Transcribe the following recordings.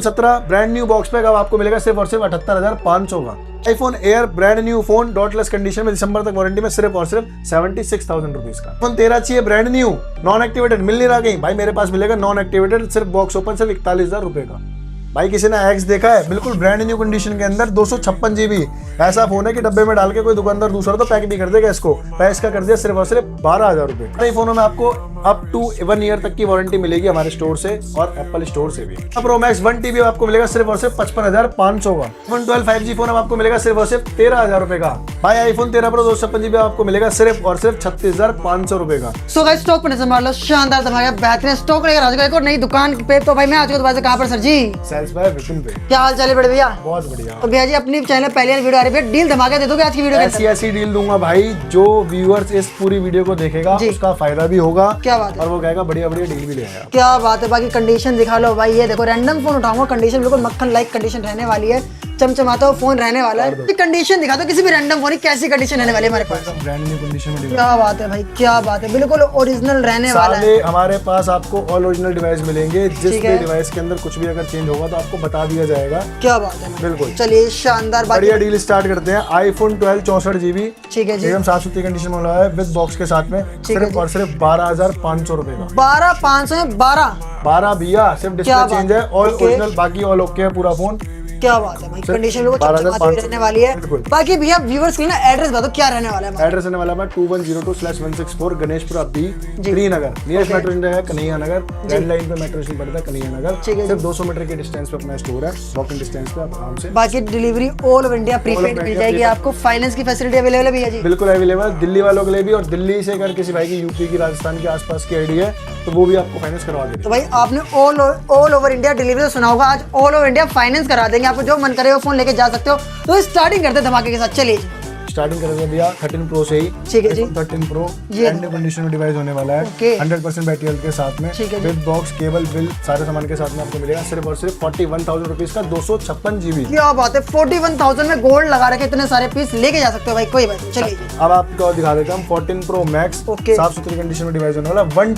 17 brand new box pack अब आपको मिलेगा सिर्फ और सिर्फ 78,500 का। IPhone air brand new phone dotless condition में दिसंबर तक वारंटी में सिर्फ और सिर्फ 76,000 रुपीज का। आईफोन 13 चाहिए ब्रांड न्यू नॉन एक्टिवेटेड, मिल नहीं रहा कहीं भाई, मेरे पास मिलेगा नॉन एक्टिवेटेड सिर्फ बॉक्स ओपन सिर्फ 41,000 रुपए का। भाई किसी ने एक्स देखा है, बिल्कुल ब्रांड न्यू कंडीशन के अंदर 256 GB ऐसा फोन है कि डब्बे में डाल के कोई दुकानदार दूसरा तो पैक भी कर देगा इसको। प्राइस का कर दिया सिर्फ और सिर्फ 12,000 रुपए। नए फोनों में आपको अप टू 1 ईयर तक की वारंटी मिलेगी हमारे स्टोर से और एप्पल स्टोर से भी। प्रो मैक्स 1 TB आपको मिलेगा सिर्फ और सिर्फ 55,500 का। iPhone 12 5G फोन आपको मिलेगा सिर्फ और सिर्फ 13,000 रुपए का। भाई आईफोन 13 प्रो 256 GB आपको मिलेगा सिर्फ और सिर्फ 36,500 रुपए का। सो गाइस स्टॉक पर नजर मार लो, शानदार धमाका बेहतरीन स्टॉक लेकर आ जाएगा एक और नई दुकान पे। तो भाई मैं आज दोबारा से कहां पर सर जी? सेल्स बाय विपिन पे। क्या हाल चाल है बड़े भैया? बहुत बढ़िया। तो भैया जी अपनी चैनल पहले वाली वीडियो आ रही है, डील धमाका दे दोगे आज की वीडियो के? ऐसी डील दूंगा भाई, जो व्यूअर्स इस पूरी वीडियो को देखेगा उसका फायदा भी होगा। क्या बात है? और वो कहेगा बढ़िया बढ़िया डील भी ले आएगा। क्या बात है। बाकी कंडीशन दिखा लो भाई, ये देखो रैंडम फोन उठाऊंगा, कंडीशन बिल्कुल मक्खन लाइक कंडीशन रहने वाली है, चमचमाता हुआ फोन रहने वाला है। कंडीशन दिखा दो किसी भी रैंडम फोन की, कैसी कंडीशन रहने वाली है हमारे पास? ब्रांड न्यू कंडीशन में। क्या बात है भाई, क्या बात है, बिल्कुल ओरिजिनल रहने वाला है। हमारे पास आपको ऑल ओरिजिनल डिवाइस मिलेंगे, जिस भी डिवाइस के अंदर कुछ भी अगर चेंज होगा तो आपको बता दिया जाएगा। क्या बात है, बिल्कुल। चलिए शानदार। बढ़िया डील स्टार्ट करते हैं। आईफोन 12 64 GB ठीक है जी, एकदम साफ सुथरी कंडीशन में है विद बॉक्स के साथ में सिर्फ और सिर्फ 12,500 रुपए का। 12,500 में 12 भैया, सिर्फ डिस्प्ले चेंज है, ऑल ओरिजिनल, बाकी ऑल ओके है पूरा फोन। क्या बात है भाई, कंडीशन बिल्कुल चमचमाती हुई रहने वाली है। बाकी भैया व्यूअर्स के लिए ना एड्रेस बता दो क्या रहने वाला है? एड्रेस रहने वाला है 2102/164 Ganeshpura B Srinagar, nearest metro station है कन्हैया नगर, रेड लाइन पे मेट्रो स्टेशन पड़ता है कन्हैया नगर। सिर्फ 200 मीटर के डिस्टेंस पे अपना स्टोर है, वॉकिंग डिस्टेंस पे आप आराम से। बाकी delivery all over India prepaid मिल जाएगी आपको, फाइनेंस की फैसिलिटी अवेलेबल है भैया जी? बिल्कुल अवेलेबल, दिल्ली वालों के लिए भी, और दिल्ली से अगर किसी भाई की यूपी की राजस्थान के आसपास की आईडी है तो वो भी आपको फाइनेंस करवा देंगे। तो भाई आपने ऑल ओवर इंडिया डिलीवरी तो सुना होगा, आज ऑल ओवर इंडिया फाइनेंस करा देंगे, आपको जो मन करे वो फोन लेके जा सकते हो। तो स्टार्टिंग करते हैं धमाके के साथ, चलिए जी। स्टार्टिंग करेंगे भैया 13 प्रो से ही। ठीक है जी। 13 प्रो ब्रांड न्यू कंडीशन में डिवाइस होने वाला है, 100% बैटरी हेल्थ के साथ में, विद बॉक्स केबल बिल सारे सामान के साथ में आपको मिलेगा सिर्फ और सिर्फ 41,000 रुपीज का 256 GB। क्या बात है, 41,000 में गोल्ड लगा रखे, इतने सारे पीस लेके जा सकते हो भाई, कोई बात नहीं। चलिए अब आपको और दिखा देता हूँ 14 प्रो मैक्स साफ सुथरी कंडीशन में डिवाइस होने वाला 1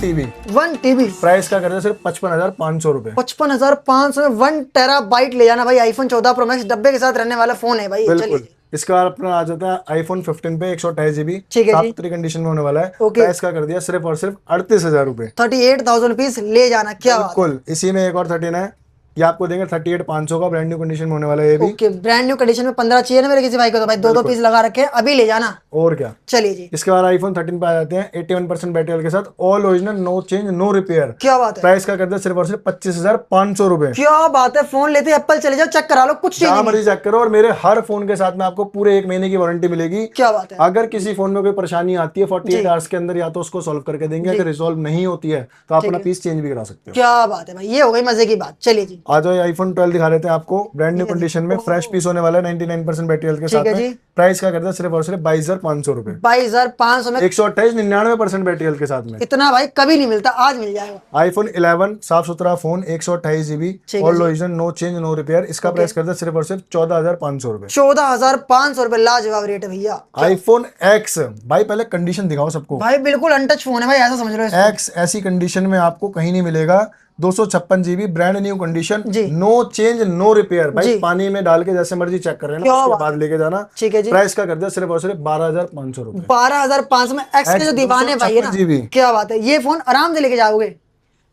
TB। प्राइस का करते सिर्फ 55,500 रुपए। 55,500 में 1 TB ले जाना भाई। आईफोन 14 प्रो मैक्स डब्बे के साथ रहने वाला फोन है भाई। बिल्कुल। इसके बाद अपना आ जाता है आईफोन 15 पे 128 GB साफ सुथरी कंडीशन में होने वाला है। प्राइस का कर दिया सिर्फ और सिर्फ 38,000 रुपए। 38,000 रुपीज ले जाना। क्या बिल्कुल। इसी में एक और 13 है, ये आपको देंगे 38,500 का, ब्रांड न्यू कंडीशन में होने वाला है ये भी। ओके, ब्रांड न्यू कंडीशन में 15 चाहिए ना मेरे किसी भाई को, तो भाई 2-2 पीस लगा रखे हैं, अभी ले जाना। और क्या, चलिए जी। इसके बाद आईफोन 13 पे आ जाते हैं 81% बैटरी हेल्थ के साथ, all original, no change no repair. क्या बात है। प्राइस का कर दिया सिर्फ और सिर्फ 25,500 रुपए। क्या बात है, फोन लेते एप्पल चले जाओ, चेक करा लो, कुछ जहां मर्जी चेक करो, और मेरे हर फोन के साथ में आपको पूरे 1 महीने की वारंटी मिलेगी। क्या बात है। अगर किसी फोन में कोई परेशानी आती है 48 आवर्स के अंदर या तो उसको सॉल्व करके देंगे, अगर रिजॉल्व नहीं होती है तो आप अपना पीस चेंज भी करा सकते हो। क्या बात है भाई, ये हो गई मजे की बात। चलिए जी, आ जाओ आईफोन 12 दिखा देते हैं आपको, ब्रांड न्यू कंडीशन में, फ्रेश पीस होने वाला है 99% बैटरी हेल्थ के साथ में। प्राइस का करता है सिर्फ और सिर्फ 22,500 रुपए। 22,500 में 128 99% बैटरी हेल्थ के साथ में। इतना भाई कभी नहीं मिलता, आज मिल जाएगा। आईफोन 11 साफ सुथरा phone 128 GB all original, no change no repair. इसका प्राइस करता है सिर्फ और सिर्फ 14,500 रुपए। 14,500 रुपए, लाजवाब रेट है भैया। आईफोन X भाई, पहले कंडीशन दिखाओ सबको भाई, बिल्कुल अनटच फोन है भाई, ऐसा समझ लो। X ऐसी कंडीशन में आपको कहीं नहीं मिलेगा। 256 GB brand new condition, no change no repair. भाई पानी में डाल के जैसे मर्जी चेक कर रहे हैं ना, उसके बाद लेके जाना। ठीक है जी। प्राइस का कर दिया सिर्फ और सिर्फ 12,500 रुपए। 12,500 में X के जो दीवाने भाई है ना, क्या बात है, ये फोन आराम से लेके जाओगे।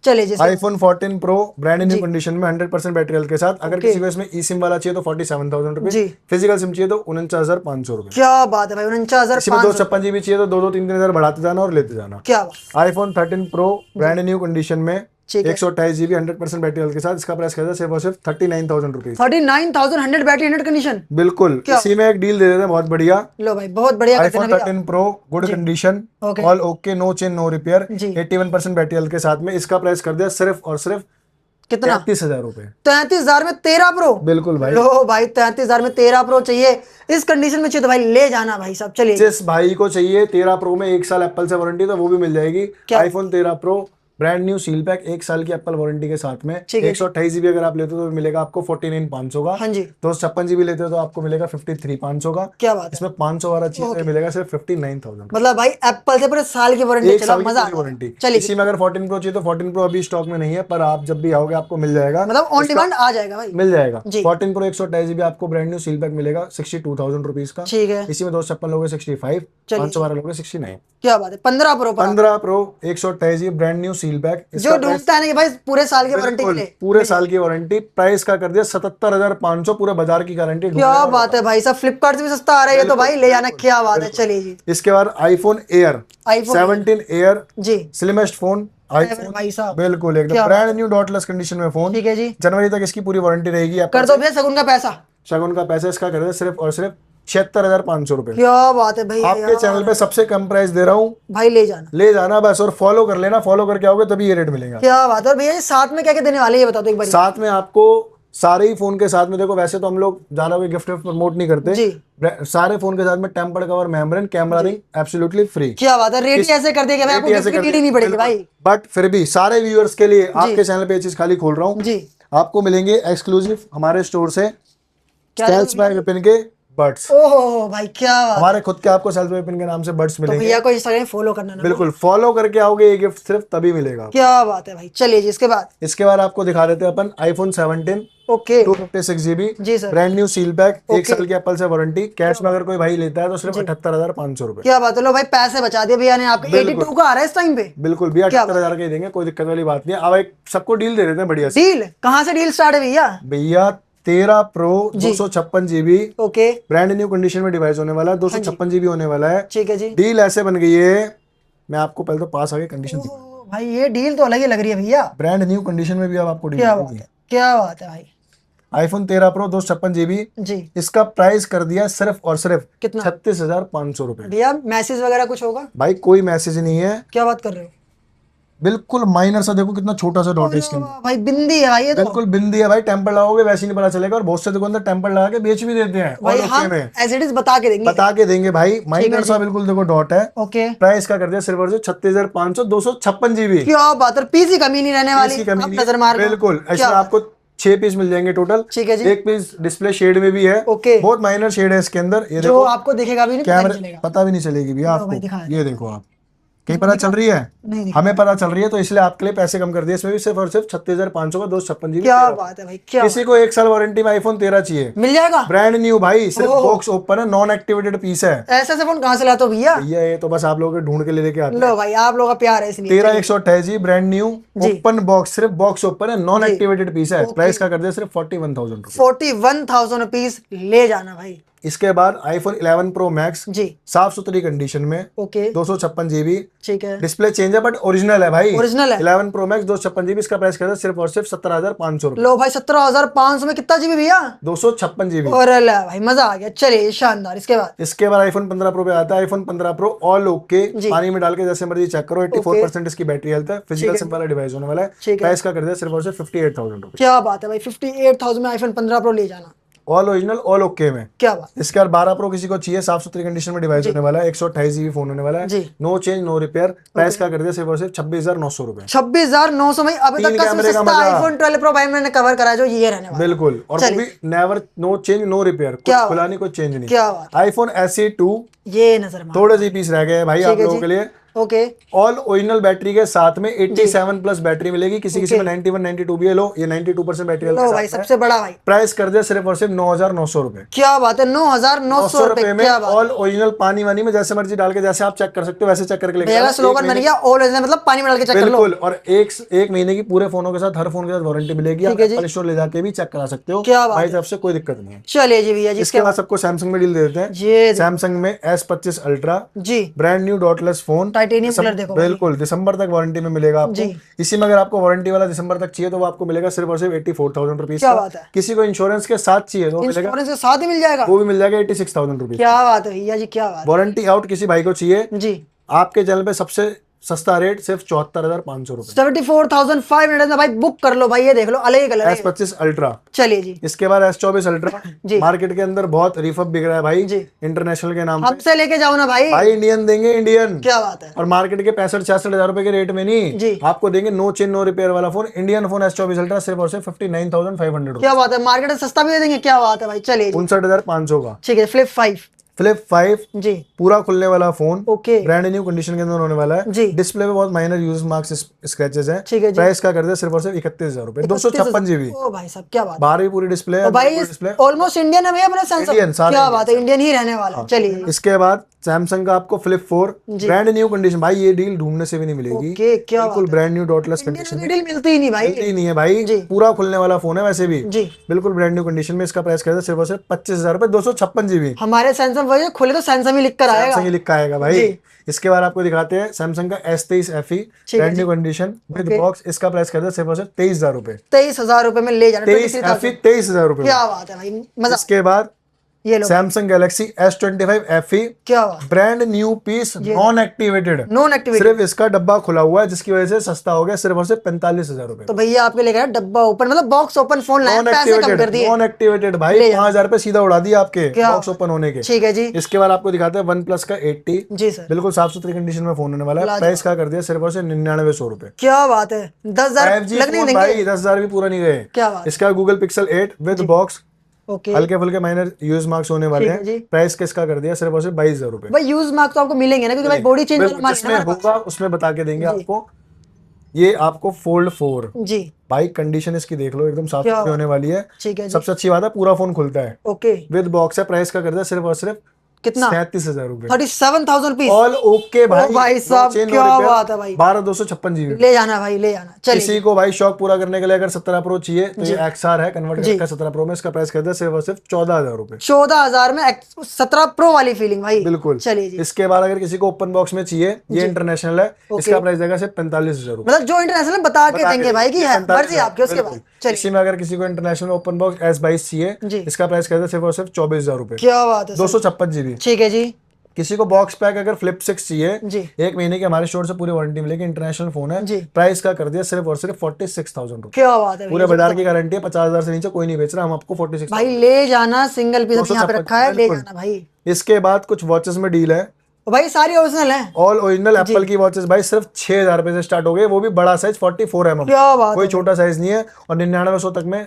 चलिए जी। IPhone 14 pro brand new condition में 100% बैटरी हेल्थ के साथ, अगर किसी को इसमें ई सिम वाला चाहिए तो 47,000 रुपए, फिजिकल सिम चाहिए तो 49,500 रुपए। क्या बात है भाई, 49,500। 256 GB चाहिए तो 2-3 हजार बढ़ाते जाना और लेते जाना। क्या बात। IPhone 13 pro brand new condition में 128 GB 100% बैटरी हेल्थ के साथ, इसका प्राइस कहता है सिर्फ और सिर्फ 39,000 रुपीज। 39,100 battery 100 condition. बिल्कुल। इसी में एक डील दे देते हैं बहुत बढ़िया। लो भाई, बहुत बढ़िया। IPhone 13 pro good condition, all okay, no change no repair, 81% battery health के साथ में। इसका प्राइस कर दिया सिर्फ और सिर्फ कितना? 33,000 रुपए। 33,000 में 13 प्रो। बिल्कुल भाई। लो भाई, 33,000 में 13 प्रो चाहिए, इस कंडीशन में चाहिए तो भाई ले जाना भाई सब। चलिए, जिस भाई को चाहिए 13 प्रो में 1 साल एप्पल से वारंटी तो वो भी मिल जाएगी। IPhone 13 pro brand new seal pack, 1 साल की एप्पल वारंटी के साथ में। ठीक है। 128 जीबी अगर आप लेते हो तो मिलेगा आपको 49,500 का। हाँ जी, 256 जीबी लेते हो तो आपको मिलेगा 53,500 का। क्या बात है। इसमें 500 वाला चीज मिलेगा सिर्फ 59,000। मतलब भाई एप्पल से पूरे साल की वारंटी, 1 चलो साल की मजा आ पूरी गया। वारंटी। चलिए, इसी में अगर 14 प्रो चाहिए तो 14 प्रो अभी स्टॉक में नहीं है, पर आप जब भी आओगे आपको मिल जाएगा, मतलब ऑन डिमांड आ जाएगा भाई। मिल जाएगा। जी। 14 प्रो 128 जीबी आपको ब्रांड न्यू सील पैक मिलेगा 62,000 रुपीज का। ठीक है, इसी में 256 लोगे 65, चलिए। 512 लोगे 69। क्या बात है। 15 प्रो पर 15 pro 128 GB brand new seal pack, जो ढूंढता है ना कि भाई पूरे साल की वारंटी बिल्कुल मिले। पूरे साल की वारंटी। प्राइस का कर दिया 77,500, पूरे बाजार की गारंटी। क्या बात है भाई साहब, फ्लिपकार्ट से भी सस्ता आ रहा है ये तो भाई ले जाना। क्या बात है। चलिए जी, इसके बाद आईफोन एयर iPhone 17 एयर, जी, स्लिमेस्ट फोन आईफोन, भाई साहब। बिल्कुल एकदम ब्रांड न्यू डॉटलेस कंडीशन में फोन। ठीक है जी, जनवरी तक इसकी पूरी वारंटी रहेगी। कर दो भैया शगुन का पैसा। शगुन का पैसा इसका कर दे सिर्फ और सिर्फ 76,500 रुपए। क्या बात है भाई, आपके चैनल पे सबसे कम प्राइस दे रहा हूँ, भाई ले जाना। ले जाना बस, और फॉलो कर लेना। फॉलो करके आओगे तभी ये रेट मिलेगा। क्या बात है। और भैया ये साथ में क्या क्या देने वाले हैं ये बता दो एक बार। साथ में आपको सारे ही फोन के साथ में, देखो वैसे तो हम लोग ज्यादा कोई गिफ्ट प्रमोट नहीं करते जी, सारे फोन के साथ में tempered cover, membrane, camera ring absolutely free. क्या बात है। रेट ही ऐसे कर दिया कि भाई आपको गिफ्ट की नीड ही नहीं पड़ेगी भाई। बट फिर भी सारे व्यूअर्स के लिए आपके चैनल पे ये चीज खाली खोल रहा हूँ जी, आपको मिलेंगे एक्सक्लूसिव हमारे स्टोर से क्या सेल्स बाय विपिन के बड्स। ओहो भाई क्या बात। हमारे खुद के आपको सेल्स बाय विपिन के नाम से बड्स तो मिलेंगे। भैया को इंस्टाग्राम फॉलो करना ना। बिल्कुल फॉलो करके आओगे, ये गिफ्ट सिर्फ तभी मिलेगा। क्या बात है भाई। चलिए जी, इसके बाद इसके बाद आपको दिखा देते हैं अपन आईफोन 17 ओके 256 जीबी, जी sir. Brand new seal pack, 1 Okay. साल की एप्पल से वारंटी। कैश में अगर कोई भाई लेता है तो सिर्फ 78,500 रुपए। क्या बात है। लो भाई पैसे बचा दिए भैया ने आपके। 82 का आ रहा है इस टाइम पे। बिल्कुल भैया 78,000 के ही देंगे, कोई दिक्कत वाली बात नहीं है। अब एक सबको डील दे देते हैं बढ़िया से। डील कहाँ से डील स्टार्ट है भैया। भैया 13 pro 256 GB okay brand new condition में डिवाइस होने वाला है, 256 जीबी होने वाला है। ठीक है जी। डील ऐसे बन गई है, मैं आपको पहले तो पास आगे कंडीशन ओ, भाई ये डील तो अलग ही लग रही है भैया। ब्रांड न्यू कंडीशन में भी अब आपको डील क्या बात है, क्या बात है भाई। आईफोन 13 प्रो 256 जीबी, जी, इसका प्राइस कर दिया सिर्फ और सिर्फ कितना 36,500 रुपए। भैया। मैसेज वगैरह कुछ होगा। भाई कोई मैसेज नहीं है, क्या बात कर रहे हो। बिल्कुल माइनर सा, देखो कितना छोटा सा डॉट है इसके अंदर। वाह, भाई बिंदी है भाई ये तो। बिल्कुल बिंदी है भाई, टेम्पर लगाओगे वैसे ही नहीं पता चलेगा। और बहुत से दुकानदार टेम्पर लगा के बेच भी देते हैं भाई और हम ओके में एज इट इज बता के देंगे। बता के देंगे भाई। माइनर सा बिल्कुल देखो डॉट है। ओके प्राइस का कर दिया सिर्फ और सिर्फ 36,500, 256 जीबी। क्या बात है। पीस की कमी नहीं रहने वाली। आप नजर मार लो। बिल्कुल इसमें क्या आपको 6 पीस मिल जाएंगे टोटल। ठीक है जी। एक पीस डिस्प्ले शेड में भी है। ओके बहुत माइनर शेड है इसके अंदर। ये जो देखो आपको दिखेगा भी नहीं, पता नहीं कैमरे चलेगा। पता भी नहीं चलेगी भैया भाई दिखा आपको। ये देखो आप कहीं पता चल रही है, नहीं दिखा। हमें पता चल रही है, तो इसलिए आपके लिए पैसे कम कर दिए। इसमें भी सिर्फ और सिर्फ 36,500 का 256 जीबी। क्या बात है भाई। क्या किसी को 1 साल वारंटी में आईफोन 13 चाहिए, मिल जाएगा। ब्रांड न्यू भाई, सिर्फ ओह। बॉक्स ओपन है, नॉन एक्टिवेटेड पीस है। ऐसे फोन कहाँ से लाते हो भैया। भैया ये तो बस आप लोगों के ढूंढ के लेके आते हैं। लो भाई आप लोगों का प्यार है इसलिए। 13 128 जी ब्रांड न्यू जी। ओपन बॉक्स, सिर्फ बॉक्स ओपन है, नॉन एक्टिवेटेड पीस है। प्राइस का कर दिया सिर्फ 41,000 रुपए। 41,000 रुपीज ले जाना भाई। इसके बाद आईफोन 11 प्रो मैक्स जी, साफ सुथरी कंडीशन में, ओके 256 जीबी, ठीक है। डिस्प्ले चेंज है बट ओरिजिनल है भाई। ओरिजिनल है। 11 प्रो मैक्स 256 जीबी, इसका प्राइस करता है सिर्फ और सिर्फ 17,500 रुपए। लो भाई 17,500 में कितना जीबी भैया। 256 जीबी। और अल्लाह भाई मजा आ गया। चलिए शानदार। इसके बाद इसके बाद आईफोन 15 प्रो पे आता है। आईफोन 15 प्रो ऑल ओके, जी। पानी में डाल के जैसे मर्जी चेक करो। 84% इसकी बैटरी हेल्थ है। फिजिकल सिम वाला डिवाइस होने वाला है। ठीक है। प्राइस का कर दिया सिर्फ और सिर्फ 58,000 रुपए। क्या बात है भाई। 58,000 में आईफोन 15 प्रो ले जाना। ऑल ओरिजिनल ऑल ओके में। क्या बात। इसके बाद 12 प्रो किसी को चाहिए, साफ सुथरी कंडीशन में डिवाइस होने वाला है। 128 जीबी फोन होने वाला है। जी। No change no repair. Price का कर दिया सिर्फ और सिर्फ 26,900 रुपए। 26,900 में अभी तक तीन का कैमरे सबसे का सस्ता मजा। आईफोन 12 प्रो भाई मैंने कवर करा है जो ये रहने वाला है। बिल्कुल, और वो भी never no change no repair, कुछ क्या खुला नहीं, कुछ चेंज नहीं। क्या बात। आईफोन SE 2 ये नजर मार। थोड़े से पीस रह गए हैं भाई आप ठीक है लोगों जी। के लिए। ओके ऑल ओरिजिनल बैटरी के साथ में 87 प्लस बैटरी मिलेगी। किसी किसी में 91 92 भी है। लो ये 92% बैटरी लो भाई सबसे बड़ा भाई। प्राइस कर दिया सिर्फ और सिर्फ 9,900 रुपए। क्या बात है। 9,900 रुपए में क्या बात। ऑल ओरिजिनल पानी वानी में जैसे मर्जी डाल के, जैसे आप चेक कर सकते हो वैसे चेक करके लेके भैया जाना। स्लोगन बन गया ऑल ओरिजिनल, मतलब पानी में डाल के चेक कर लो। बिल्कुल, और एक महीने की पूरे फोनों के साथ, हर फोन के साथ वारंटी मिलेगी। आप एप्पल स्टोर ले जाके भी चेक करा सकते हो। क्या बात भाई तरफ से कोई दिक्कत नहीं है। चलिए जी भैया जी। इसके बाद सबको सैमसंग में डील दे देते हैं। ये सैमसंग में S25 अल्ट्रा जी brand new dotless phone, titanium colour देखो भाई। बिल्कुल दिसंबर तक वारंटी में मिलेगा आपको। इसी में अगर आपको वारंटी वाला दिसंबर तक चाहिए तो वो आपको मिलेगा सिर्फ और सिर्फ 84,000 रुपीज क्या का। बात है। किसी को इंश्योरेंस के साथ चाहिए तो मिलेगा, इंश्योरेंस के साथ ही मिल जाएगा। वो भी मिल जाएगा 86,000 रुपीज। क्या बात है भैया जी। क्या बात वारंटी आउट किसी भाई को चाहिए, जी। आपके चैनल पे सबसे सस्ता रेट सिर्फ 74,500 रुपए। 74,500 में भाई बुक कर लो भाई, ये देख लो अलग ही कलर है। S25 ultra. चलिए जी, इसके बाद S24 अल्ट्रा जी। मार्केट के अंदर बहुत रिफअप बिक रहा है भाई जी। इंटरनेशनल के नाम पे। हमसे लेके जाओ ना भाई, भाई इंडियन देंगे, इंडियन। क्या बात है। और मार्केट के 65-66 हजार रुपए के रेट में नहीं, जी। आपको देंगे नो चेन नो रिपेयर वाला phone, Indian phone S24 ultra सिर्फ और सिर्फ 59,500 रुपए। क्या बात है, मार्केट में सस्ता भी दे देंगे, क्या बात है भाई। चलिए जी, 59,500 का ठीक है। फ्लिप 5 फ्लिप 5 जी, पूरा खुलने वाला phone, okay brand new condition के अंदर होने वाला है। जी। डिस्प्ले पे बहुत माइनर यूज मार्क्स स्क्रैचेस हैं। ठीक है जी। प्राइस का कर दिया सिर्फ और सिर्फ 31,000 रुपए, 256 GB। ओ भाई साहब क्या बात बाहर भी पूरी डिस्प्ले है। है, ओ भाई डिस्प्ले। ऑलमोस्ट इंडियन है भैया अपना Indian, सैमसंग, सारे क्या Indian, बात है, इंडियन ही रहने वाला है। चलिए इसके बाद सैमसंग का आपको फ्लिप 4 ब्रांड न्यू कंडीशन, भाई ये डील ढूंढने से भी नहीं मिलेगी। ओके, क्या बिल्कुल brand new dotless condition deal मिलती ही नहीं भाई। मिलती ही नहीं है भाई, जी। पूरा खुलने वाला फोन है वैसे भी, जी, बिल्कुल ब्रांड न्यू कंडीशन में। इसका प्राइस कहते हैं सिर्फ और सिर्फ 25,000 रुपए, 256 GB। हमारे सैमसंग वही खुले तो सैमसंग ही लिख कर आएगा। सैमसंग ही लिखा आएगा भाई। इसके बाद आपको दिखाते हैं सैमसंग का S23 FE brand new condition with box. इसका प्राइस कहते हैं सिर्फ और सिर्फ 23,000 रुपए। 23,000 रुपए में ले जाना। 23 FE 23,000 रुपए। क्या बात है भाई, मजा। इसके बाद ये लो सैमसंग गैलेक्सी S25 FE क्या बात, brand new piece non activated, non activate. सिर्फ इसका डब्बा खुला हुआ है जिसकी वजह से सस्ता हो गया, सिर्फ और सिर्फ 45,000 रुपए। तो भैया आपके लेकर आए डब्बा ओपन, मतलब बॉक्स ओपन फोन लाए, नॉन पैसे कम कर एक्टिवेटेड, दिए। नॉन एक्टिवेटेड भाई, 5,000 रुपए सीधा उड़ा दिए आपके क्या बॉक्स ओपन होने के। ठीक है जी, इसके बाद आपको दिखाते हैं वन प्लस का 80 जी सर। बिल्कुल साफ सुथरी कंडीशन में फोन होने वाला है। प्राइस का कर दिया सिर्फ और सिर्फ 9900 रुपए। क्या बात है, 10,000 5G लगने फोन देंगे। भाई 10,000 भी पूरा नहीं गए। क्या बात, इसका Google pixel 8 with box, okay हल्के फुल्के माइनर यूज मार्क्स होने वाले ठीक है जी। हैं। प्राइस किसका कर दिया सिर्फ और सिर्फ 22,000 रुपए। भाई यूज मार्क तो आपको मिलेंगे ना, क्योंकि भाई बॉडी चेंज बिल्कुल, जिसमें होगा उसमें बता के देंगे आपको। ये आपको फोल्ड 4 जी, भाई कंडीशन इसकी देख लो, एकदम साफ सुथरी होने वाली है। ठीक है जी, सबसे अच्छी बात है पूरा फोन खुलता है, ओके। विद बॉक्स है। प्राइस का कर दिया सिर्फ और सिर्फ कितना, 37,000 रुपए। 37,000 रुपीस। ऑल ओके भाई, भाई साहब क्या बात है भाई, 12,256 GB। ले जाना भाई, ले जाना। चलिए, किसी को भाई शौक पूरा करने के लिए अगर 17 प्रो चाहिए तो ये XR है, कन्वर्ट करके 17 प्रो में। इसका प्राइस कहते हैं सिर्फ और सिर्फ 14,000 रुपए। 14,000 में 17 प्रो वाली फीलिंग भाई, बिल्कुल। चलिए जी। इसके बाद अगर किसी को ओपन बॉक्स में चाहिए, ये इंटरनेशनल है, इसका प्राइस देगा सिर्फ 45,000 रुपए। मतलब जो इंटरनेशनल बता के देंगे भाई की है, मर्जी आपकी। उसके बाद चलिए, इसी में अगर किसी को इंटरनेशनल ओपन बॉक्स S22 जी। चाहिए, इसका प्राइस कहते हैं सिर्फ और सिर्फ 24,000 रुपए, क्या बात है, 256 GB। ठीक है जी। किसी को बॉक्स पैक अगर फ्लिप 6 चाहिए, जी, 1 महीने की हमारे स्टोर से पूरी वारंटी मिलेगी, इंटरनेशनल फोन है। जी। प्राइस का कर दिया सिर्फ और सिर्फ 46,000 रुपए। क्या बात है, पूरे बाजार की गारंटी है, 50,000 से नीचे कोई नहीं बेच रहा, हम आपको 46। भाई ले जाना, सिंगल पीस यहाँ पे रखा है, ले जाना भाई। इसके बाद कुछ वॉचेस में डील है भाई, सारी ओरिजिनल है, ऑल ओरिजिनल एप्पल की वॉचेस भाई, सिर्फ 6,000 रुपए से स्टार्ट हो गए, वो भी बड़ा साइज 44 mm। क्या बात कोई है, छोटा साइज नहीं है। और 9900 तक में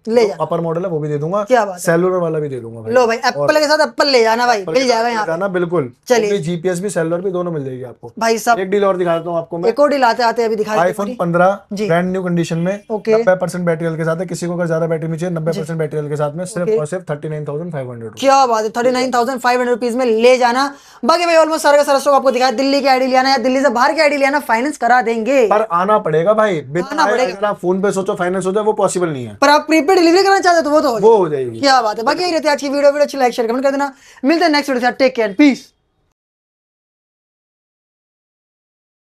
ले जाना। अपर मॉडल है वो भी दे दूंगा, क्या बात है, सेलुलर वाला भी दे दूंगा भाई। लो भाई, एप्पल के साथ एप्पल ले जाना भाई, मिल जाएगा यहाँ पे। जाना बिल्कुल। चलिए। GPS भी सेलुलर भी दोनों मिल जाएगी आपको। भाई साहब एक डील और दिखाता हूँ आपको मैं। एक और डील आते आते अभी दिखा iPhone 15 जी। ब्रांड न्यू कंडीशन में, ओके। 90% बैटरी हेल्थ के साथ है। किसी को अगर ज्यादा बैटरी में चाहिए, 90% बैटरी हेल्थ के साथ में, सिर्फ और सिर्फ 39,500 रुपए। क्या बात है, 39,500 रुपीज में ले जाना। बाकी भाई ऑलमोस्ट सारा का सारा स्टॉक आपको दिखाया। दिल्ली की आईडी लियाना या दिल्ली से बाहर की आईडी लियाना, फाइनेंस करा देंगे, पर आना पड़ेगा भाई, बिना आना पड़ेगा। अगर आप फोन पे सोचो फाइनेंस हो जाए, वो पॉसिबल नहीं है। पर आप प्रीपेड डिलीवरी करना चाहते हो तो वो तो हो वो हो जाएगी। क्या बात है। बाकी यही रहती है आज की वीडियो अच्छी, लाइक शेयर कमेंट कर देना। मिलते हैं नेक्स्ट वीडियो के साथ, टेक केयर, पीस।